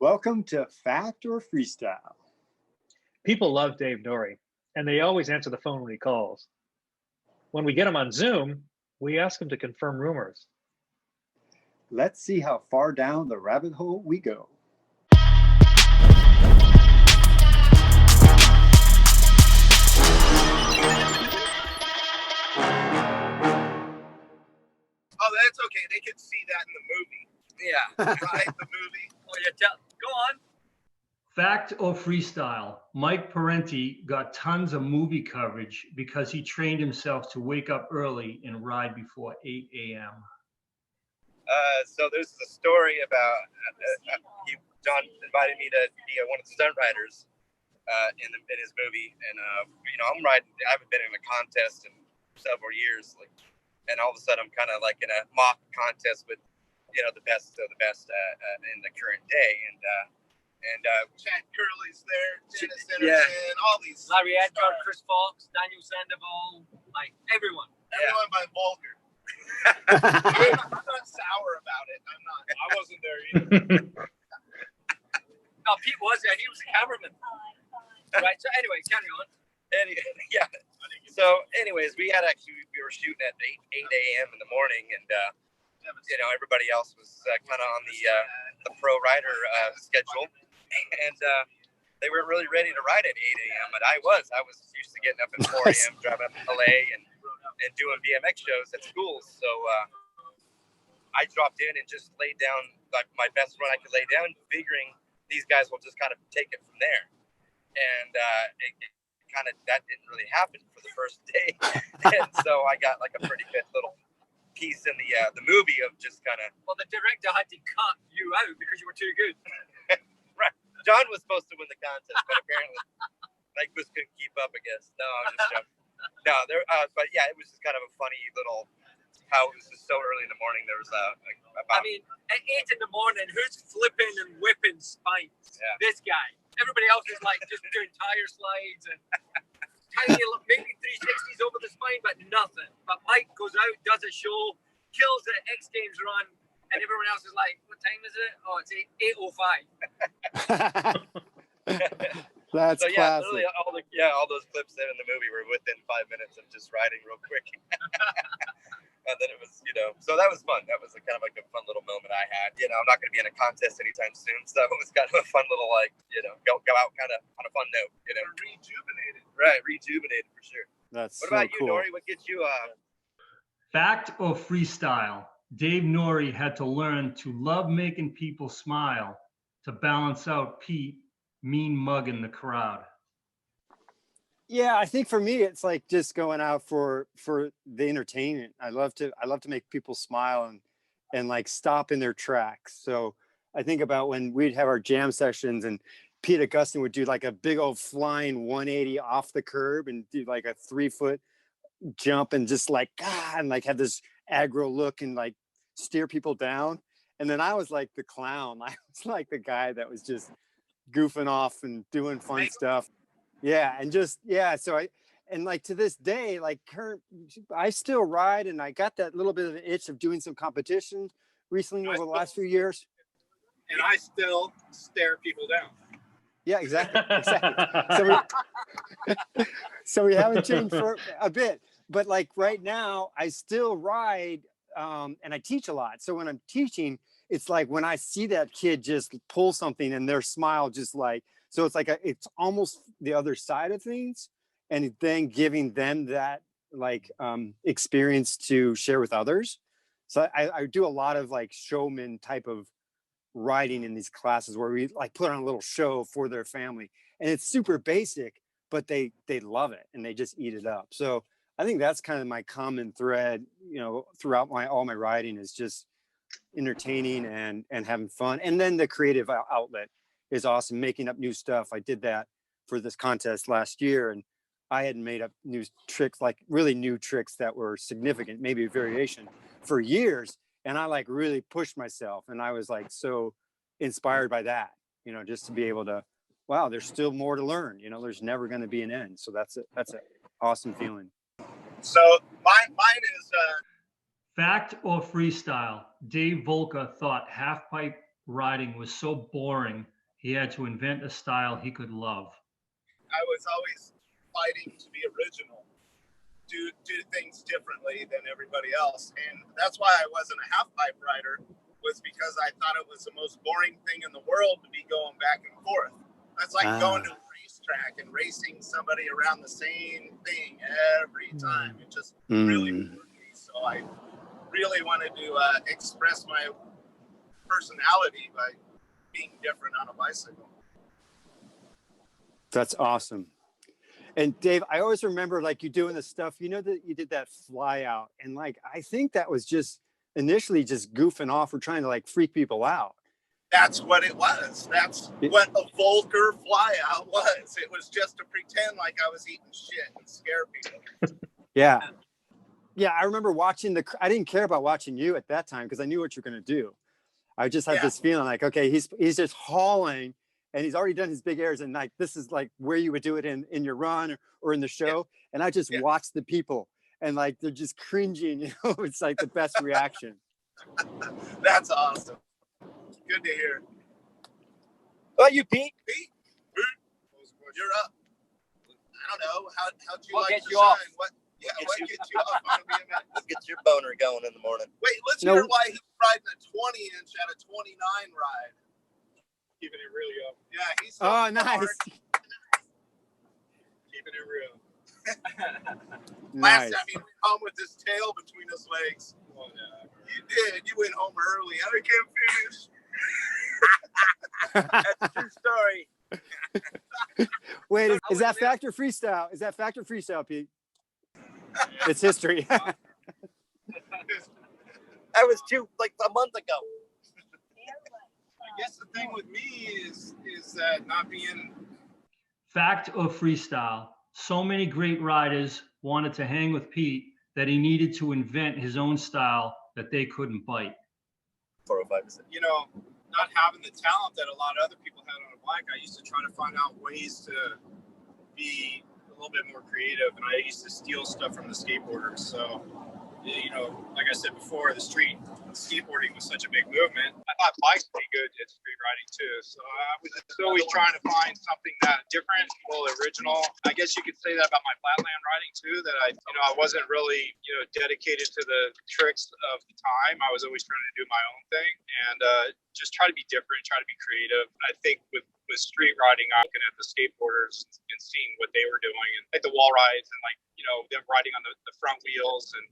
Welcome to Fact or Freestyle. People love Dave Nourie, and they always answer the phone when he calls. When we get him on Zoom, we ask him to confirm rumors. Let's see how far down the rabbit hole we go. Oh, that's okay. They could see that in the movie. Yeah, right, the movie. Oh, yeah, go on. Fact or freestyle, Mike Parenti got tons of movie coverage because he trained himself to wake up early and ride before 8 a.m. So there's the story about John invited me to be one of the stunt riders in his movie, and I'm riding. I haven't been in a contest in several years, and all of a sudden I'm kind of like in a mock contest with the best of the best in the current day, and Chad Curley's there, Dennis Anderson, all these Larry Edgar, Chris Fox, Daniel Sandoval, like everyone by Voelker. I'm not sour about it. I'm not. I wasn't there either. No, Pete was there. He was a cameraman. Right. So anyway, carry on. Yeah. So, anyways, we were shooting at 8 a.m. in the morning, and everybody else was kind of on the pro rider schedule, and they weren't really ready to ride at 8 a.m. But I was used to getting up at 4 a.m. driving up to LA and doing BMX shows at schools. So I dropped in and just laid down like my best run I could lay down, figuring these guys will just kind of take it from there. And that didn't really happen for the first day. And so I got like a pretty good little piece in the movie of just kind of. Well, the director had to cut you out because you were too good. Right. John was supposed to win the contest, but apparently Mike couldn't keep up, I guess. No, I'm just joking. No, but yeah, it was just kind of a funny little, how it was just so early in the morning. There was at 8 in the morning, who's flipping and whipping spines? Yeah. This guy. Everybody else is like just doing tire slides and tiny maybe 360s over the spine, but nothing. But Mike goes out, does a show, kills the X Games run, and everyone else is like, what time is it? Oh, it's 8:05. That's so yeah, classic. literally all those clips in the movie were within 5 minutes of just riding real quick. And then it was, so that was fun. That was kind of like a fun little moment I had. I'm not going to be in a contest anytime soon, so it was kind of a fun little go out kind of on a fun note. Rejuvenated. Right, rejuvenated for sure. That's what about you, cool. Nourie? What gets you? Fact or freestyle, Dave Nourie had to learn to love making people smile to balance out Pete mean mugging the crowd. Yeah, I think for me, it's like just going out for the entertainment. I love to make people smile and like stop in their tracks. So I think about when we'd have our jam sessions and Pete Augustin would do like a big old flying 180 off the curb and do like a 3-foot jump and just like, and like have this aggro look and like steer people down. And then I was like the clown. I was like the guy that was just goofing off and doing fun stuff. Yeah. And just, so like to this day, like I still ride, and I got that little bit of an itch of doing some competition recently over the last few years. And I still stare people down. Yeah, exactly. So we haven't changed for a bit, but like right now I still ride, and I teach a lot. So when I'm teaching, it's like when I see that kid just pull something and their smile just like, so it's like it's almost the other side of things, and then giving them that like experience to share with others. So I do a lot of like showman type of riding in these classes where we like put on a little show for their family, and it's super basic, but they love it and they just eat it up. So I think that's kind of my common thread, throughout all my riding is just entertaining and having fun. And then the creative outlet is awesome, making up new stuff. I did that for this contest last year, and I had made up new tricks, like really new tricks that were significant, maybe a variation for years. And I like really pushed myself, and I was like so inspired by that, just to be able to, wow, there's still more to learn. There's never going to be an end. So that's an awesome feeling. So mine is Fact or freestyle, Dave Voelker thought half pipe riding was so boring, he had to invent a style he could love? I was always fighting to be original, do things differently than everybody else. And that's why I wasn't a half pipe rider, was because I thought it was the most boring thing in the world to be going back and forth. That's like going to a racetrack and racing somebody around the same thing every time. It just really bored me. So I really wanted to express my personality by being different on a bicycle. That's awesome. And Dave, I always remember like you doing this stuff, you know, that you did that fly out, and like I think that was just initially just goofing off or trying to like freak people out. That's what it was. That's what a Voelker fly out was. It was just to pretend like I was eating shit and scare people. Yeah. Yeah, I remember watching I didn't care about watching you at that time because I knew what you're going to do. I just had this feeling like, okay, he's just hauling and he's already done his big airs, and like this is like where you would do it in your run or in the show. And I just watched the people and like they're just cringing, you know. It's like the best reaction. That's awesome. Good to hear. Well, you Pete. Pete, you're up. I don't know. How'd you What like gets to you shine? off? What gets you off on a BMX? Let's get your boner going in the morning. Wait, let's hear why he's riding a 20-inch at a 29 ride. Keeping it really up. Yeah, he's so nice. Keeping it real. Nice. Last time he went home with his tail between his legs. Oh, yeah. You did. You went home early. I can't finish. That's a true story. Wait, is that factor freestyle? Is that factor freestyle, Pete? It's history. That was like a month ago. I guess the thing with me is not being. Fact or freestyle? So many great riders wanted to hang with Pete that he needed to invent his own style that they couldn't bite. 405%. You know, not having the talent that a lot of other people had on a bike, I used to try to find out ways to be a little bit more creative, and I used to steal stuff from the skateboarders. So, you know, like I said before, the street skateboarding was such a big movement. I thought bikes would be good at street riding too. So I was just always trying to find something that different, a little original. I guess you could say that about my flatland riding too, that I wasn't really, dedicated to the tricks of the time. I was always trying to do my own thing and just try to be different, try to be creative. I think with street riding, I'm looking at the skateboarders and seeing what they were doing, and like the wall rides and like, them riding on the front wheels and,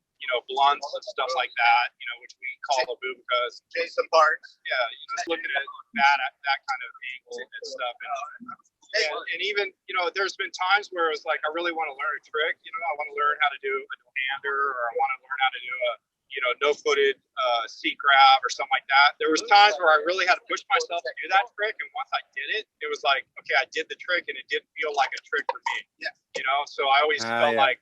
blunts and stuff like that, which we call the Buultjens. Jason Parks. Yeah, just looking at that kind of angle and stuff. And even, there's been times where it's like, I really want to learn a trick. I want to learn how to do a no-hander, or I want to learn how to do a, no-footed seat grab or something like that. There was times where I really had to push myself to do that trick. And once I did it, it was like, okay, I did the trick and it did feel like a trick for me. Yeah. So I always felt like,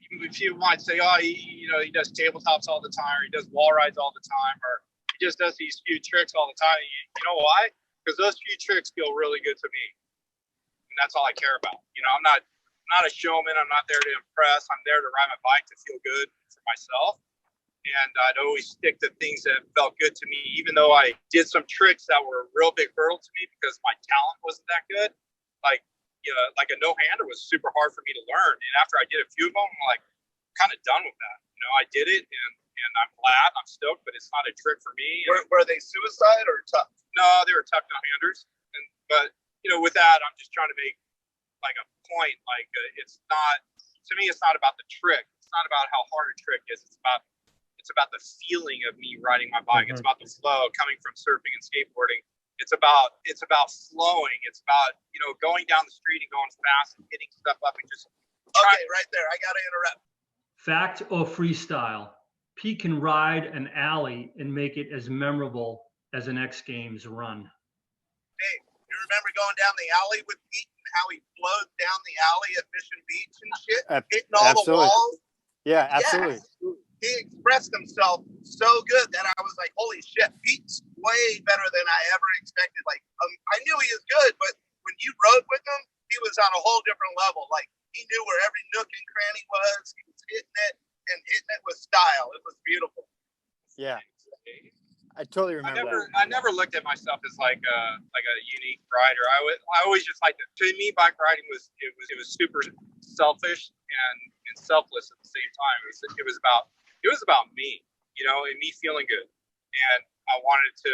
if you might say, oh, he does tabletops all the time, or he does wall rides all the time, or he just does these few tricks all the time. You know why? Because those few tricks feel really good to me, and that's all I care about. I'm not a showman. I'm not there to impress. I'm there to ride my bike to feel good for myself. And I'd always stick to things that felt good to me, even though I did some tricks that were a real big hurdle to me because my talent wasn't that good. Like a no-hander was super hard for me to learn. And after I did a few of them, I'm like, kind of done with that. I did it, and I'm glad, I'm stoked, but it's not a trick for me. Were they suicide or tough? No, they were tough no-handers. But with that, I'm just trying to make like a point. Like it's not, to me, it's not about the trick. It's not about how hard a trick is. It's about the feeling of me riding my bike. It's about the flow coming from surfing and skateboarding. It's about flowing. It's about, going down the street and going fast and hitting stuff up and just. Okay, right there. I got to interrupt. Fact or freestyle? Pete can ride an alley and make it as memorable as an X Games run. Hey, you remember going down the alley with Pete and how he flowed down the alley at Mission Beach and shit? Hitting all the walls? Yeah, absolutely. Yes. He expressed himself so good that I was like, holy shit, Pete's way better than I ever expected. Like, I knew he was good, but when you rode with him, he was on a whole different level. Like, he knew where every nook and cranny was. He was hitting it and hitting it with style. It was beautiful. Yeah. I totally remember that. I never looked at myself as like a unique rider. I always just liked it. To me, bike riding was super selfish and selfless at the same time. It was about me, you know, and me feeling good. And I wanted to,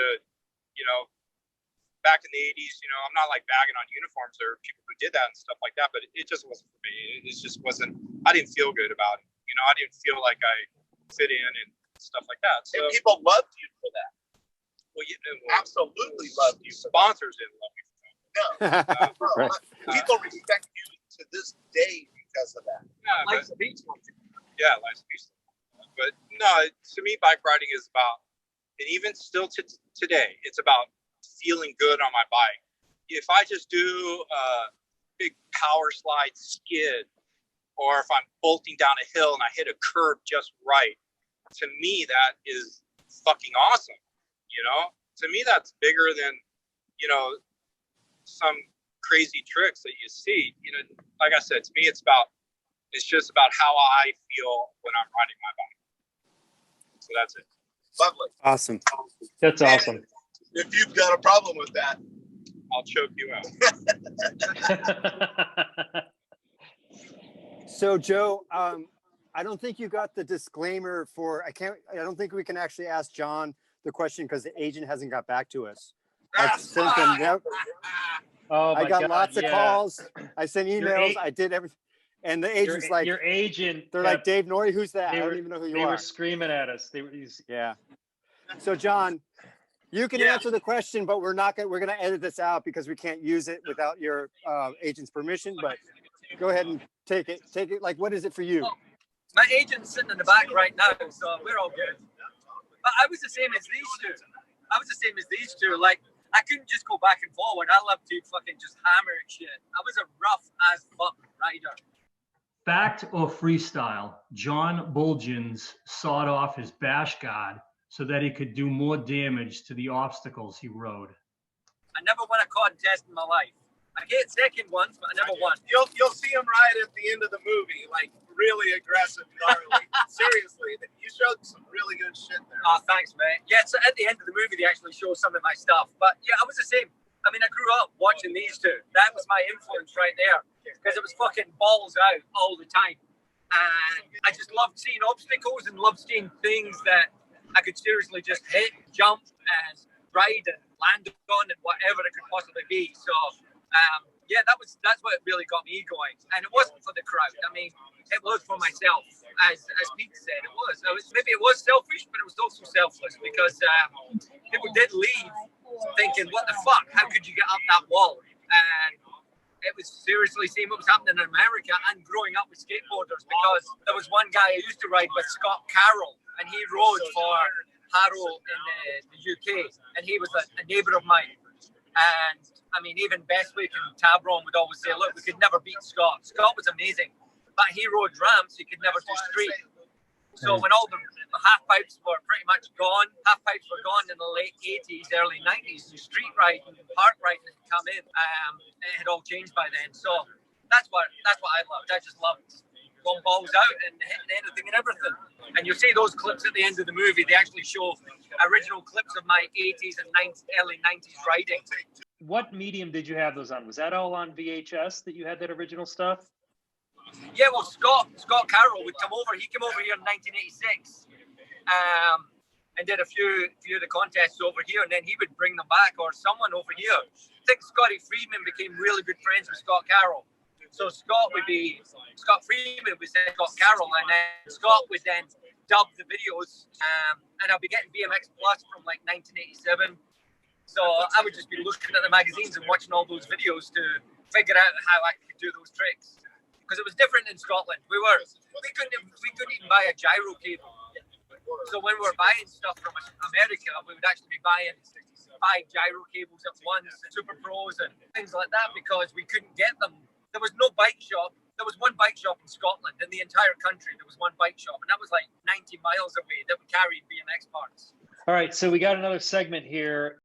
you know, back in the 80s, you know, I'm not like bagging on uniforms or people who did that and stuff like that, but it just wasn't for me. It just wasn't, I didn't feel good about it. You know, I didn't feel like I fit in and stuff like that. So and people loved you for that. Well, Absolutely loved you. Sponsors didn't love me for that. No, Right. people respect you to this day because of that. Yeah, Life's a beach. yeah, life's a beach. But no, to me, bike riding is about, and even still today, it's about feeling good on my bike. If I just do a big power slide skid, or if I'm bolting down a hill and I hit a curb just right, to me that is fucking awesome. You know, to me that's bigger than, you know, some crazy tricks that you see. You know, like I said, to me it's just about how I feel when I'm riding my bike. So that's it. Lovely. Awesome. That's awesome. If you've got a problem with that, I'll choke you out. So Joe, I don't think you got the disclaimer for, I don't think we can actually ask John the question because the agent hasn't got back to us. I sent them, Oh my I got God, lots of yeah. calls. I sent emails. I did everything. And the agent's like, your agent. they're like, Dave Nourie, who's that? I They don't were, even know who you they are. were screaming at us. Yeah. So John, you can answer the question, but we're going to edit this out because we can't use it without your agent's permission, but go ahead and take it. Like, what is it for you? My agent's sitting in the back right now, so we're all good. But I was the same as these two. Like, I couldn't just go back and forward. I love to fucking just hammer and shit. I was a rough as fuck rider. Fact or freestyle? John Buultjens sawed off his bash guard so that he could do more damage to the obstacles he rode. I never won a contest in my life. I get second once, but I never won. you'll see him ride at the end of the movie, like really aggressive, gnarly. Seriously, you showed some really good shit there. Oh, thanks, mate. Yeah, so at the end of the movie, they actually show some of my stuff. But yeah, I was the same. I mean, I grew up watching these two. That was my influence right there because it was fucking balls out all the time. And I just loved seeing obstacles and loved seeing things that I could seriously just hit, jump, and ride and land on and whatever it could possibly be. So, yeah, that's what really got me going. And it wasn't for the crowd. I mean, it was for myself, as Pete said. Maybe it was selfish, but it was also selfless because people did leave thinking, what the fuck? How could you get up that wall? And it was seriously seeing what was happening in America and growing up with skateboarders because there was one guy I used to ride with, Scott Carroll, and he rode for Harrow in the UK, and he was a neighbour of mine. And I mean, even Bestwick and Tabron would always say, look, we could never beat Scott. Scott was amazing, but he rode ramps, he could never do street. So when all the half pipes were pretty much gone, half pipes were gone in the late 80s, early 90s, and street riding and park riding had come in. It had all changed by then. So that's what I loved. I just loved going balls out and hitting anything and everything. And you'll see those clips at the end of the movie. They actually show original clips of my 80s and early 90s riding. What medium did you have those on? Was that all on VHS that you had that original stuff? Yeah, well, Scott Carroll would come over. He came over here in 1986 and did a few of the contests over here, and then he would bring them back, or someone over here. I think Scotty Freeman became really good friends with Scott Carroll. So Scott Freeman would say Scott Carroll, and then Scott would then dub the videos, and I'll be getting BMX Plus from like 1987. So I would just be looking at the magazines and watching all those videos to figure out how I could do those tricks. Because it was different in Scotland. We couldn't even buy a gyro cable. So when we were buying stuff from America, we would actually be buying 5 gyro cables at once, and Super Pros and things like that, because we couldn't get them. There was no bike shop. There was one bike shop in Scotland. In the entire country, there was one bike shop, and that was like 90 miles away that would carry BMX parts. All right, so we got another segment here.